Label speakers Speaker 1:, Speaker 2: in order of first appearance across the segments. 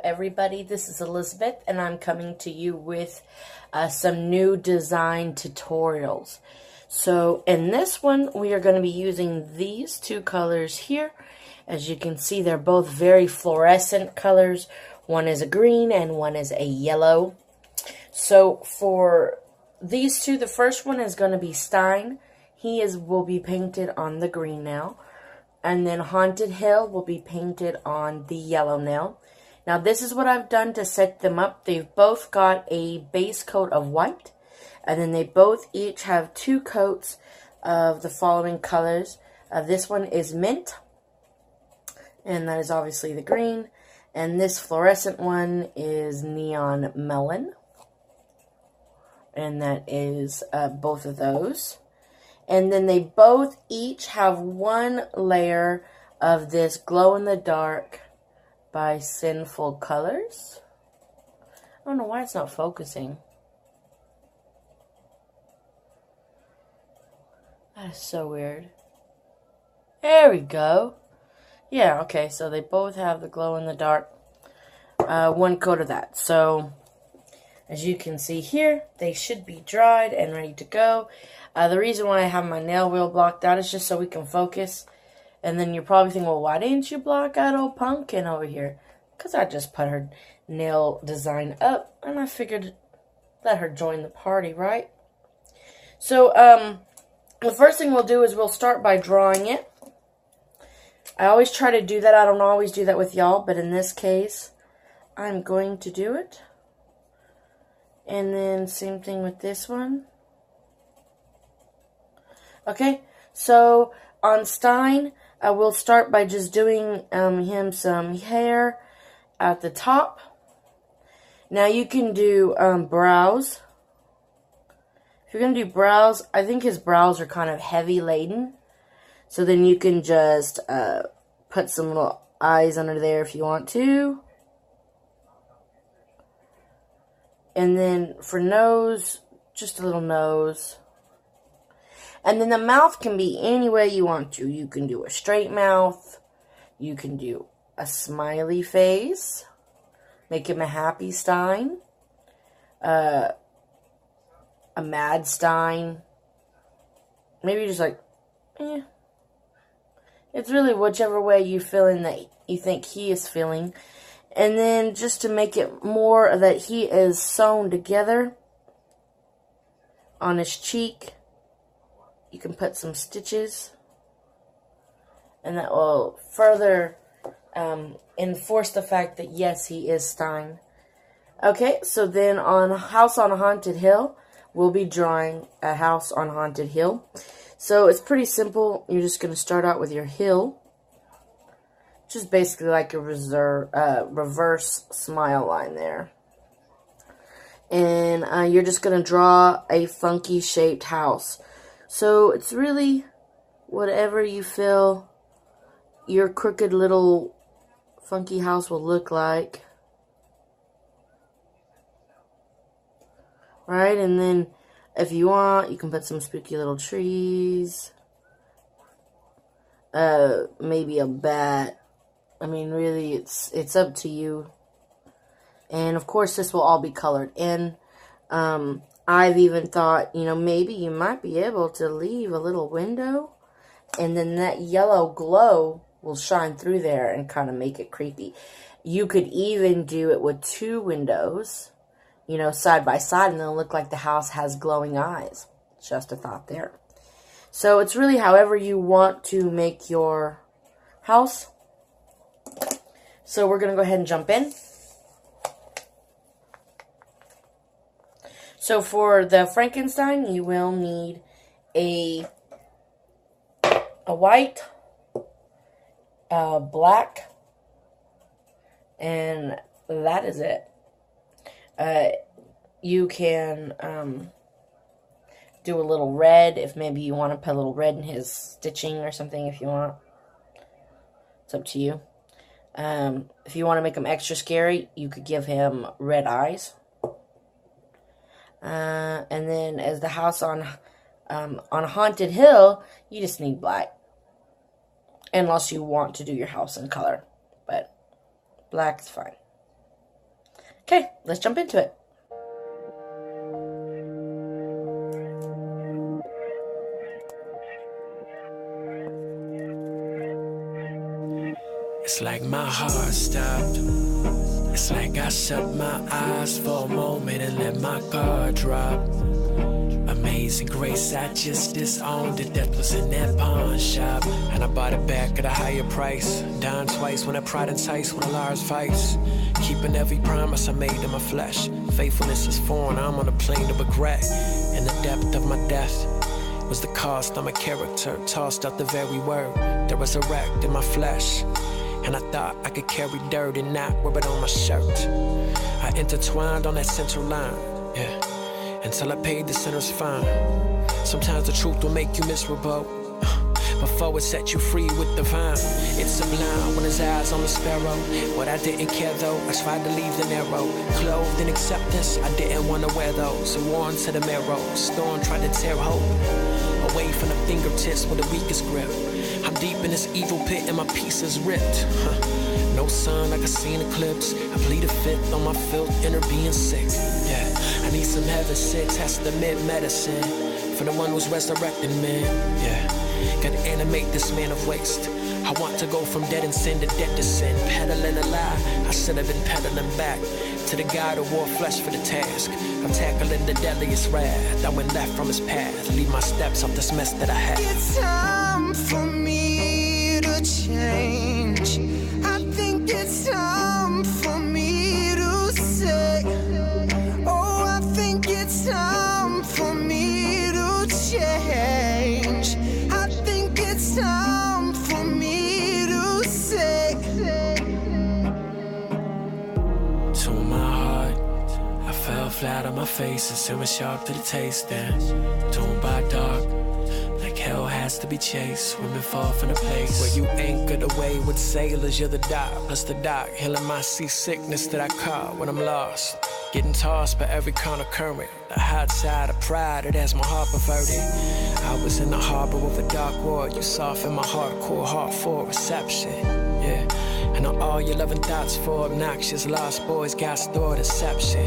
Speaker 1: everybody, this is Elizabeth and I'm coming to you with some new design tutorials. So in this one we are going to be using these two colors here. As you can see, they're both very fluorescent colors. One is a green and one is a yellow. So for these two, the first one is going to be Stein. He will be painted on the green now. And then Haunted Hill will be painted on the yellow now. Now this is what I've done to set them up. They've both got a base coat of white. And then they both each have two coats of the following colors. This one is mint. And that is obviously the green. And this fluorescent one is neon melon. And that is both of those. And then they both each have one layer of this glow-in-the-dark by Sinful Colors. I don't know why it's not focusing. That is so weird. There we go. Yeah, okay, so they both have the glow-in-the-dark. One coat of that. So, as you can see here, they should be dried and ready to go. The reason why I have my nail wheel blocked out is just so we can focus. And then you're probably thinking, well, why didn't you block out old Pumpkin over here? Because I just put her nail design up, and I figured let her join the party, right? So, the first thing we'll do is we'll start by drawing it. I always try to do that. I don't always do that with y'all, but in this case, I'm going to do it. And then same thing with this one. Okay, so on Stein, we'll start by just doing him some hair at the top. Now you can do brows. If you're going to do brows, I think his brows are kind of heavy laden. So then you can just put some little eyes under there if you want to. And then for nose, just a little nose. And then the mouth can be any way you want to. You can do a straight mouth. You can do a smiley face. Make him a happy Stein. A mad Stein. Maybe just like, It's really whichever way you're feeling that you think he is feeling. And then just to make it more that he is sewn together on his cheek, you can put some stitches, and that will further enforce the fact that, yes, he is Stein. Okay, so then on House on Haunted Hill, we'll be drawing a house on Haunted Hill. So it's pretty simple. You're just going to start out with your hill, which is basically like a reverse smile line there. And you're just going to draw a funky shaped house. So it's really whatever you feel your crooked little funky house will look like. Right? And then if you want, you can put some spooky little trees. Maybe a bat. I mean, really, it's up to you. And of course, this will all be colored in. I've even thought, maybe you might be able to leave a little window, and then that yellow glow will shine through there and kind of make it creepy. You could even do it with two windows, side by side, and it'll look like the house has glowing eyes. Just a thought there. So it's really however you want to make your house. So we're going to go ahead and jump in. So for the Frankenstein, you will need a white, black, and that is it. You can do a little red if maybe you want to put a little red in his stitching or something if you want. It's up to you. If you want to make him extra scary, you could give him red eyes. And then as the house on Haunted Hill, you just need black. Unless you want to do your house in color. But black is fine. Okay, let's jump into it.
Speaker 2: It's like my heart stopped. It's like I shut my eyes for a moment and let my guard drop. Amazing grace, I just disowned it. Death was in that pawn shop, and I bought it back at a higher price. Dying twice when I pride enticed with a large vice. Keeping every promise I made in my flesh. Faithfulness is foreign, I'm on a plane of regret. In the depth of my death was the cost of my character. Tossed out the very word that was erect in my flesh. And I thought I could carry dirt and not wear it on my shirt. I intertwined on that central line, yeah, until I paid the sinner's fine. Sometimes the truth will make you miserable, before it set you free with the vine. It's sublime when his eyes on the sparrow. What I didn't care though, I tried to leave the narrow. Clothed in acceptance, I didn't want to wear those. Worn to the marrow, storm tried to tear hope away from the fingertips with the weakest grip. I'm deep in this evil pit and my piece is ripped. No sun like I seen eclipse. I plead a fifth on my filth, inner being sick. Yeah, I need some heaven sent testament medicine for the one who's resurrecting man. Yeah, gotta animate this man of waste. I want to go from dead in sin to dead to sin. Peddling a lie, I should have been peddling back to the God who wore flesh for the task of tackling the deadliest wrath. I went left from his path, leave my steps off this mess that I had.
Speaker 3: It's time for me to change. I think it's time for me to say, oh, I think it's time for me to change. I think it's time for me to say.
Speaker 2: To my heart, I fell flat on my face and semi sharp to the taste. And doomed by dark, like hell has to be chased. Women fall from the place where you anchored away with sailors. You're the dock, plus the dock, healing my seasickness that I caught when I'm lost. Getting tossed by every corner current. The hot side of pride, it has my heart perverted. I was in the harbor with a dark world. You softened my hardcore heart for reception. Yeah. And on all your loving thoughts for obnoxious lost boys got stored deception.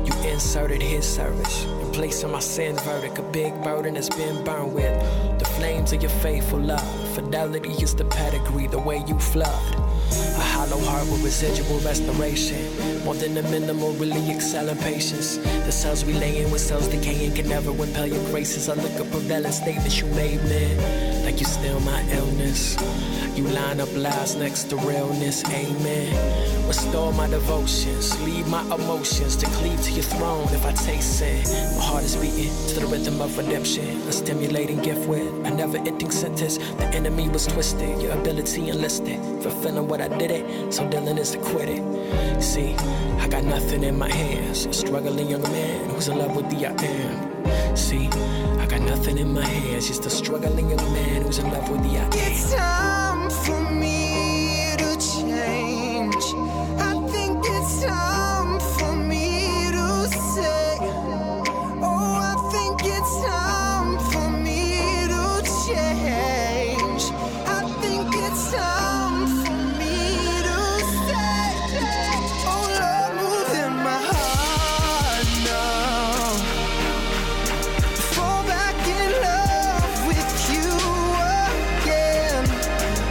Speaker 2: You inserted his service in place of my sin verdict. A big burden has been burned with the flames of your faithful love. Fidelity is the pedigree, the way you flood. A hollow heart with residual restoration. More than the minimal, really excelling patience. The cells relaying with cells decaying can never repel your graces. I look at prevailing statements you made, man, like you still my illness. You line up lies next to realness, amen. Restore my devotions, leave my emotions to cleave to your throne if I taste sin. My heart is beating to the rhythm of redemption. A stimulating gift with a never-ending sentence. The enemy was twisted, your ability enlisted. Fulfilling what I did it, so Dylan is to quit it. See, I got nothing in my hands. A struggling young man who's in love with the I am. See, I got nothing in my hands. Just a struggling young man who's in love with the I am.
Speaker 3: It's time for me to change. I think it's time for me to say, oh, I think it's time for me to change. I think it's time for me to say, oh, Lord, move in my heart now. Fall back in love with you again.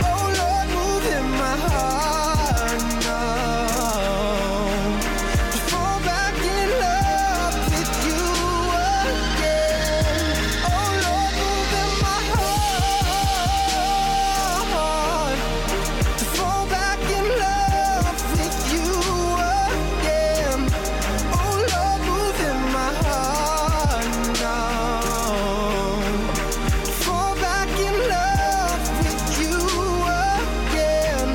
Speaker 3: Oh, Lord, move in my heart now. Fall back in love with you again. Oh, Lord, move in my heart. Fall back in love with you again. Oh, Lord, move in my heart now. Fall back in love with you again.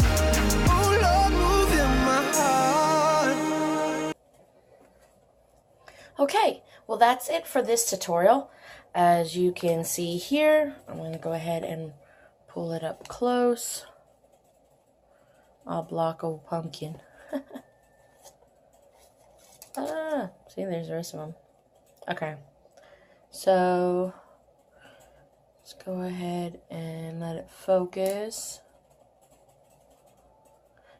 Speaker 3: Oh, Lord, move in my heart.
Speaker 1: Okay, well that's it for this tutorial. As you can see here, I'm going to go ahead and pull it up close. I'll block a pumpkin. See, there's the rest of them. Okay, so let's go ahead and let it focus.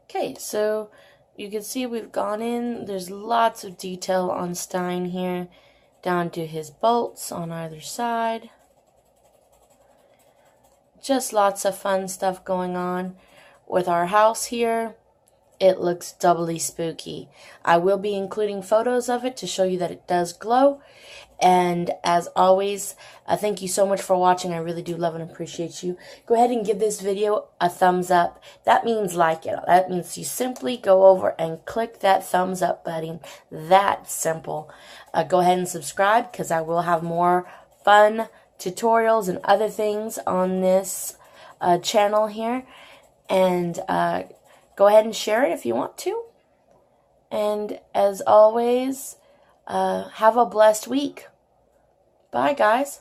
Speaker 1: Okay, so you can see we've gone in. There's lots of detail on Stein here, down to his bolts on either side. Just lots of fun stuff going on with our house here. It looks doubly spooky. I will be including photos of it to show you that it does glow. And as always, thank you so much for watching. I really do love and appreciate you. Go ahead and give this video a thumbs up. That means like it. That means you simply go over and click that thumbs up button. That simple. Go ahead and subscribe, because I will have more fun tutorials and other things on this channel here. And go ahead and share it if you want to. And as always, have a blessed week. Bye, guys.